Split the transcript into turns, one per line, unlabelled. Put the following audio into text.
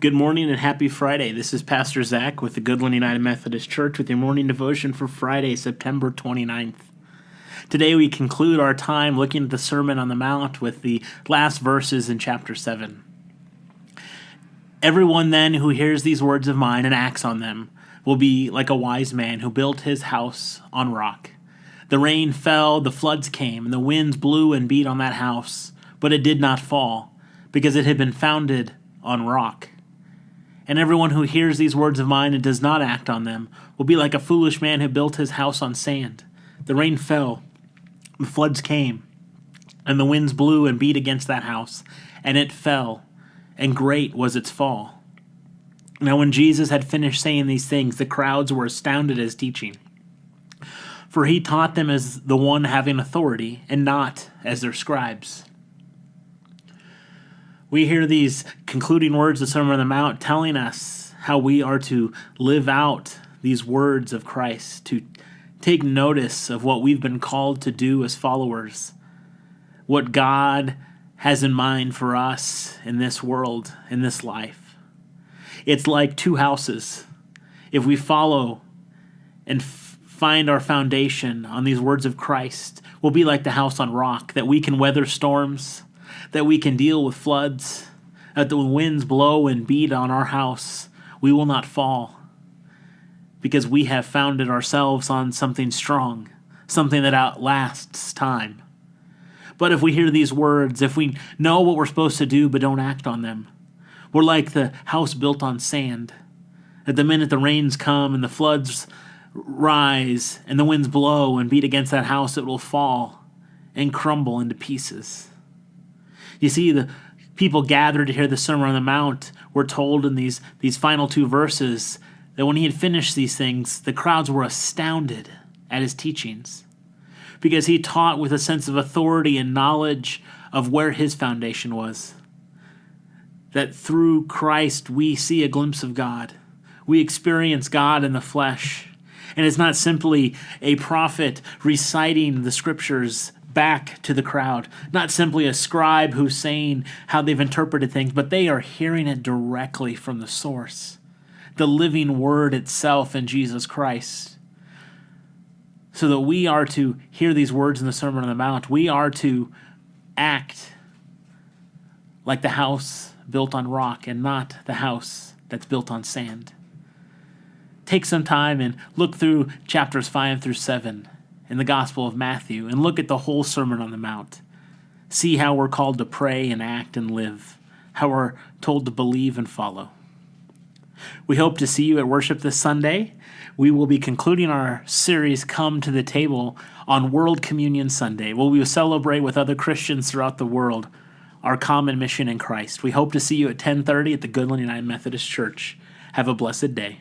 Good morning and happy Friday. This is Pastor Zach with the Goodland United Methodist Church with your morning devotion for Friday, September 29th. Today we conclude our time looking at the Sermon on the Mount with the last verses in chapter 7. Everyone then who hears these words of mine and acts on them will be like a wise man who built his house on rock. The rain fell, the floods came, and the winds blew and beat on that house, but it did not fall, because it had been founded on rock. And everyone who hears these words of mine and does not act on them will be like a foolish man who built his house on sand. The rain fell, the floods came, and the winds blew and beat against that house, and it fell, and great was its fall. Now when Jesus had finished saying these things, the crowds were astounded at his teaching. For he taught them as the one having authority, and not as their scribes. We hear these concluding words of the Sermon on the Mount telling us how we are to live out these words of Christ, to take notice of what we've been called to do as followers, what God has in mind for us in this world, in this life. It's like two houses. If we follow and find our foundation on these words of Christ, we'll be like the house on rock, that we can weather storms, that we can deal with floods, that the winds blow and beat on our house, we will not fall, because we have founded ourselves on something strong, something that outlasts time. But if we hear these words, if we know what we're supposed to do but don't act on them, we're like the house built on sand. At the minute the rains come and the floods rise and the winds blow and beat against that house, it will fall and crumble into pieces. You see, the people gathered to hear the Sermon on the Mount were told in these final two verses that when he had finished these things, the crowds were astounded at his teachings, because he taught with a sense of authority and knowledge of where his foundation was. That through Christ we see a glimpse of God. We experience God in the flesh. And it's not simply a prophet reciting the scriptures back to the crowd, not simply a scribe who's saying how they've interpreted things, but they are hearing it directly from the source, the living word itself in Jesus Christ. So that we are to hear these words in the Sermon on the Mount, we are to act like the house built on rock and not the house that's built on sand. Take some time and look through chapters 5 through 7 in the Gospel of Matthew and look at the whole Sermon on the Mount. See how we're called to pray and act and live, how we're told to believe and follow. We hope to see you at worship this Sunday. We will be concluding our series, Come to the Table, on World Communion Sunday, where we will celebrate with other Christians throughout the world our common mission in Christ. We hope to see you at 10:30 at the Goodland United Methodist Church. Have a blessed day.